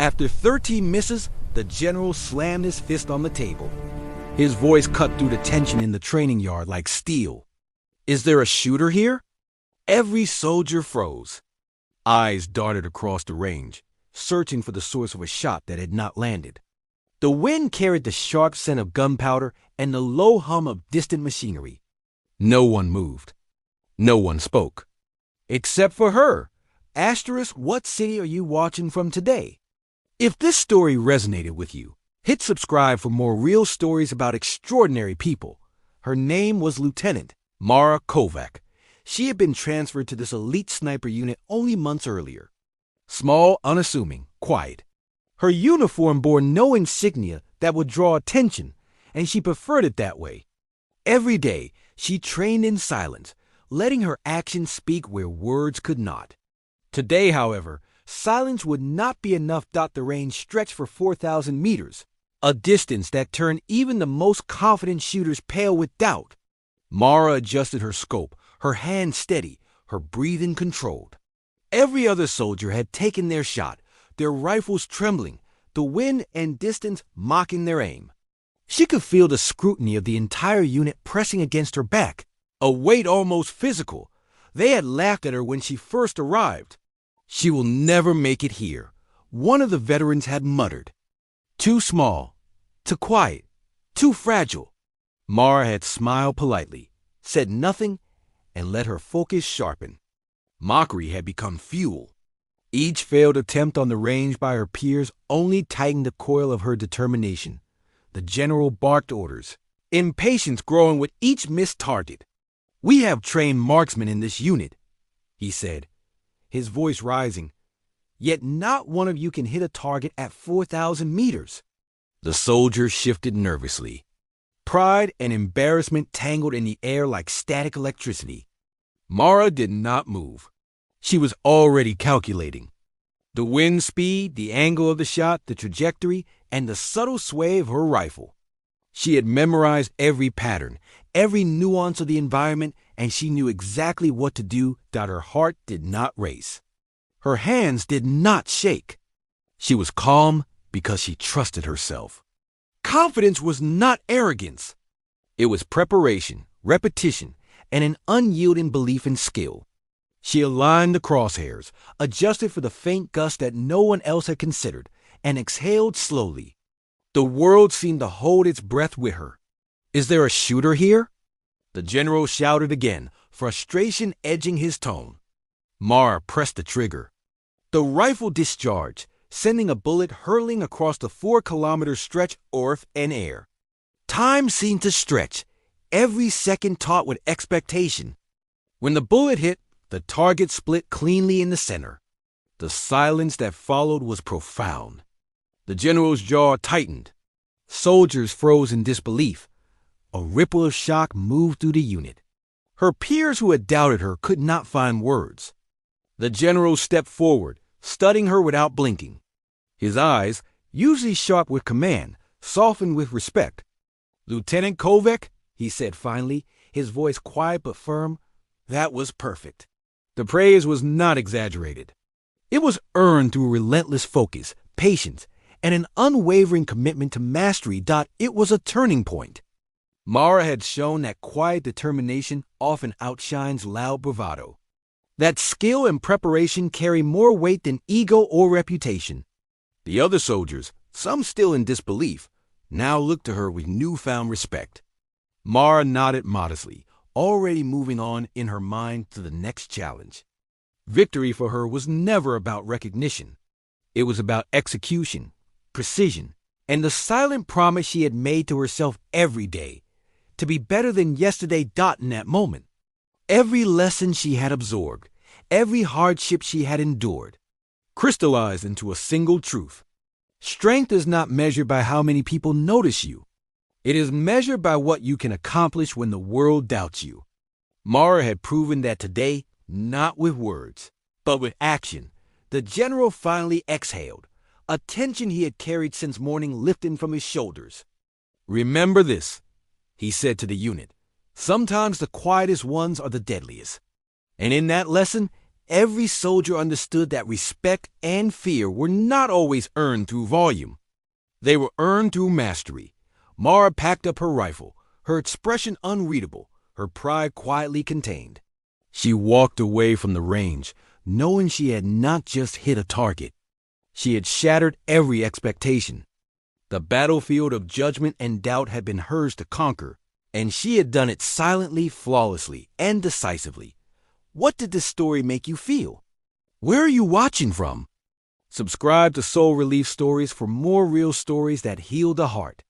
After 13 misses, the general slammed his fist on the table. His voice cut through the tension in the training yard like steel. "Is there a shooter here?" Every soldier froze. Eyes darted across the range, searching for the source of a shot that had not landed. The wind carried the sharp scent of gunpowder and the low hum of distant machinery. No one moved. No one spoke. Except for her. Asterisk, what city are you watching from today? If this story resonated with you, hit subscribe for more real stories about extraordinary people. Her name was Lieutenant Mara Kovac. She had been transferred to this elite sniper unit only months earlier. Small, unassuming, quiet. Her uniform bore no insignia that would draw attention, and she preferred it that way. Every day, she trained in silence, letting her actions speak where words could not. Today, however, silence would not be enough. The range stretched for 4,000 meters, a distance that turned even the most confident shooters pale with doubt. Mara adjusted her scope, her hands steady, her breathing controlled. Every other soldier had taken their shot, their rifles trembling, the wind and distance mocking their aim. She could feel the scrutiny of the entire unit pressing against her back, a weight almost physical. They had laughed at her when she first arrived. "She will never make it here," one of the veterans had muttered. Too small, too quiet, too fragile. Mara had smiled politely, said nothing, and let her focus sharpen. Mockery had become fuel. Each failed attempt on the range by her peers only tightened the coil of her determination. The general barked orders, impatience growing with each missed target. "We have trained marksmen in this unit," he said, his voice rising. "Yet not one of you can hit a target at 4,000 meters. The soldiers shifted nervously. Pride and embarrassment tangled in the air like static electricity. Mara did not move. She was already calculating. The wind speed, the angle of the shot, the trajectory, and the subtle sway of her rifle. She had memorized every pattern, every nuance of the environment, and she knew exactly what to do. Her heart did not race. Her hands did not shake. She was calm because she trusted herself. Confidence was not arrogance. It was preparation, repetition, and an unyielding belief in skill. She aligned the crosshairs, adjusted for the faint gust that no one else had considered, and exhaled slowly. The world seemed to hold its breath with her. "Is there a shooter here?" The general shouted again, frustration edging his tone. Mara pressed the trigger. The rifle discharged, sending a bullet hurtling across the 4-kilometer stretch earth and air. Time seemed to stretch, every second taut with expectation. When the bullet hit, the target split cleanly in the center. The silence that followed was profound. The general's jaw tightened. Soldiers froze in disbelief. A ripple of shock moved through the unit. Her peers who had doubted her could not find words. The general stepped forward, studying her without blinking. His eyes, usually sharp with command, softened with respect. "Lieutenant Kovac," he said finally, his voice quiet but firm, "that was perfect." The praise was not exaggerated. It was earned through relentless focus, patience, and an unwavering commitment to mastery. It was a turning point. Mara had shown that quiet determination often outshines loud bravado. That skill and preparation carry more weight than ego or reputation. The other soldiers, some still in disbelief, now looked to her with newfound respect. Mara nodded modestly, already moving on in her mind to the next challenge. Victory for her was never about recognition. It was about execution, precision, and the silent promise she had made to herself every day, to be better than yesterday. In that moment, every lesson she had absorbed, every hardship she had endured, crystallized into a single truth. Strength is not measured by how many people notice you. It is measured by what you can accomplish when the world doubts you. Mara had proven that today, not with words, but with action. The general finally exhaled, a tension he had carried since morning lifting from his shoulders. "Remember this," he said to the unit. "Sometimes the quietest ones are the deadliest." And in that lesson, Every soldier understood that respect and fear were not always earned through volume. They were earned through mastery. Mara packed up her rifle, her expression unreadable, her pride quietly contained. She walked away from the range, knowing she had not just hit a target. She had shattered every expectation. The battlefield of judgment and doubt had been hers to conquer, and she had done it silently, flawlessly, and decisively. What did this story make you feel? Where are you watching from? Subscribe to Soul Relief Stories for more real stories that heal the heart.